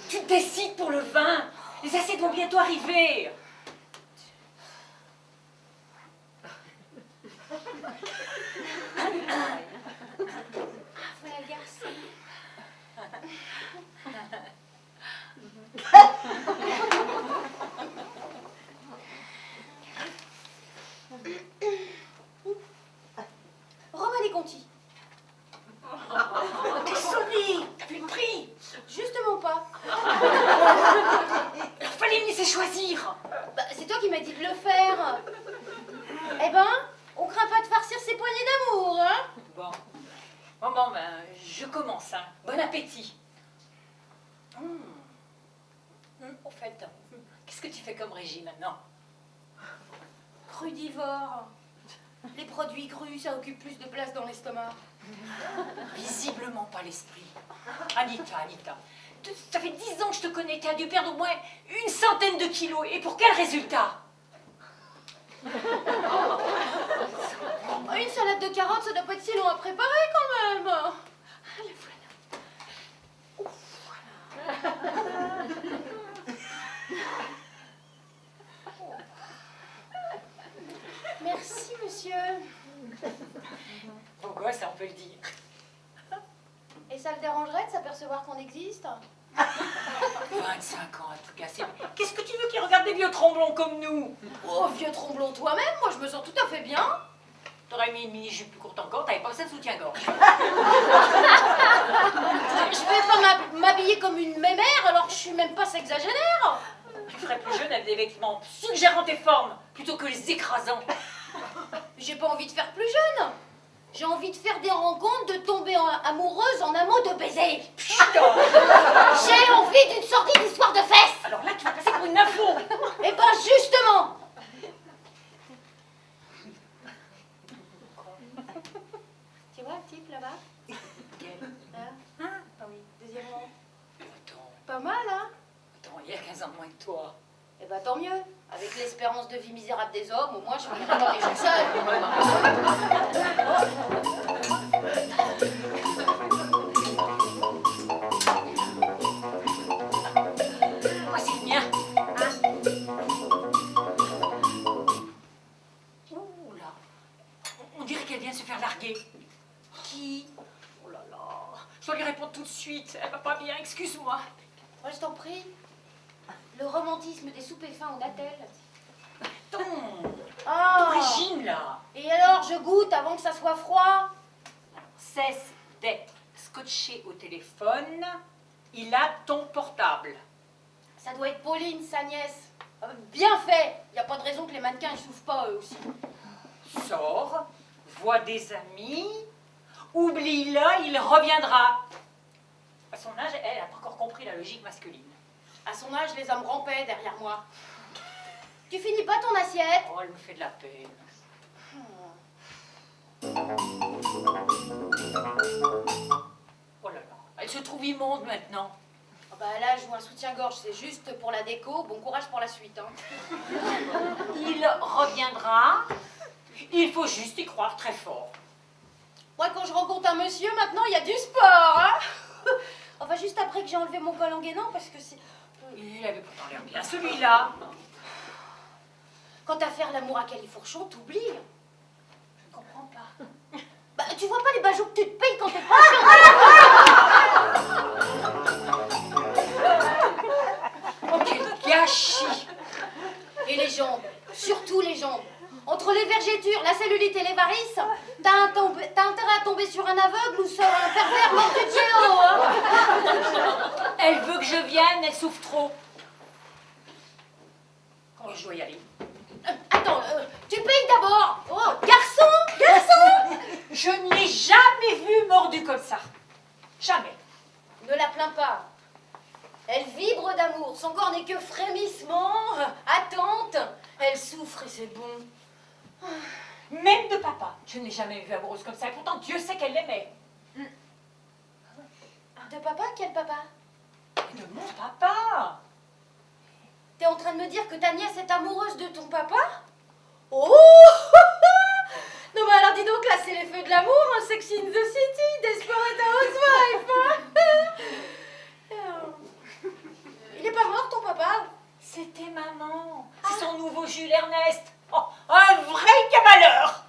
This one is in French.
Tu te décides pour le vin. Les assiettes vont bientôt arriver. Voilà le garçon. Romain Conti. T'es sonné. T'as vu le prix? Justement pas. Il fallait me laisser choisir. Bah, c'est toi qui m'as dit de le faire. Eh ben, on craint pas de farcir ses poignées d'amour, hein? Bon, ben, je commence, hein. Bon appétit. Au fait, qu'est-ce que tu fais comme régime maintenant? Crudivore. Les produits crus, ça occupe plus de place dans l'estomac. Visiblement pas l'esprit. Anita, ça fait 10 ans que je te connais, tu as dû perdre au moins 100 de kilos. Et pour quel résultat? Une salade de carottes, ça doit pas être si long à préparer quand même. Allez, voilà. Merci, monsieur. Bon gosse, on peut le dire. Et ça le dérangerait de s'apercevoir qu'on existe? 25 ans à tout casser. Qu'est-ce que tu veux qu'ils regardent des vieux tromblons comme nous? Oh, vieux tromblon toi-même, moi je me sens tout à fait bien. T'aurais mis une mini-jupe plus courte encore, t'avais pas besoin de soutien-gorge. Je vais pas m'habiller comme une mémère alors que je suis même pas sexagénaire. Tu ferais plus jeune avec des vêtements suggérant tes formes plutôt que les écrasants. J'ai pas envie de faire plus jeune. J'ai envie de faire des rencontres, de tomber amoureuse en un mot de baiser. Putain! J'ai envie d'une sordide histoire de fesses. Alors là, tu vas passer pour une info. Eh ben justement. Tu vois le type là-bas? Hein? Ah oui, deuxième rang. Attends, Pas mal, hein? il y a 15 ans de moins que toi. Eh ben tant mieux. Avec l'espérance de vie misérable des hommes, au moins je finirai pas mes jours seule. Moi, c'est le mien. Ouh là. On dirait qu'elle vient de se faire larguer. Qui? Oh là là. Je dois lui répondre tout de suite. Elle va pas bien, excuse-moi. Moi je t'en prie. Le romantisme des soupers fins au Natel. Attends. Ah. D'origine, là. Et alors, je goûte avant que ça soit froid? Cesse d'être scotché au téléphone. Il a ton portable. Ça doit être Pauline, sa nièce. Bien fait. Il n'y a pas de raison que les mannequins ne souffrent pas eux aussi. Sors, vois des amis, oublie-le, il reviendra. À son âge, elle n'a pas encore compris la logique masculine. À son âge, les hommes rampaient derrière moi. Tu finis pas ton assiette? Oh, elle me fait de la peine. Oh là là, elle se trouve immonde maintenant. Ah bah là, je joue un soutien-gorge, c'est juste pour la déco. Bon courage pour la suite. Hein. Il reviendra. Il faut juste y croire très fort. Moi, quand je rencontre un monsieur, maintenant, il y a du sport. Hein. Enfin, juste après que j'ai enlevé mon col en gainant, parce que c'est... Il avait pourtant l'air bien, celui-là. Quant à faire l'amour à califourchon, t'oublies. Je ne comprends pas. Bah, tu vois pas les bajoux que tu te payes quand t'es pas Oh, quel gâchis! Et les jambes, surtout les jambes. Entre les vergetures, la cellulite et les varices, t'as intérêt à tomber sur un aveugle ou sur un pervers mort du Dieu, hein. Elle veut que je vienne, elle souffre trop. Oh, je dois y aller. Attends, tu payes d'abord. Oh, garçon. Je ne l'ai jamais vue mordue comme ça. Jamais. Ne la plains pas. Elle vibre d'amour. Son corps n'est que frémissement, attente. Elle souffre et c'est bon. Même de papa. Je ne l'ai jamais vue amoureuse comme ça. Et pourtant, Dieu sait qu'elle l'aimait. De papa? Quel papa? Et de mon papa. T'es en train de me dire que ta nièce est amoureuse de ton papa? Oh. Non mais alors dis donc là, c'est les feux de l'amour, un Sex in the City, Desperate Housewife. Il est pas mort, ton papa? C'était maman. C'est son nouveau Jules Ernest. Oh, un vrai cabaleur.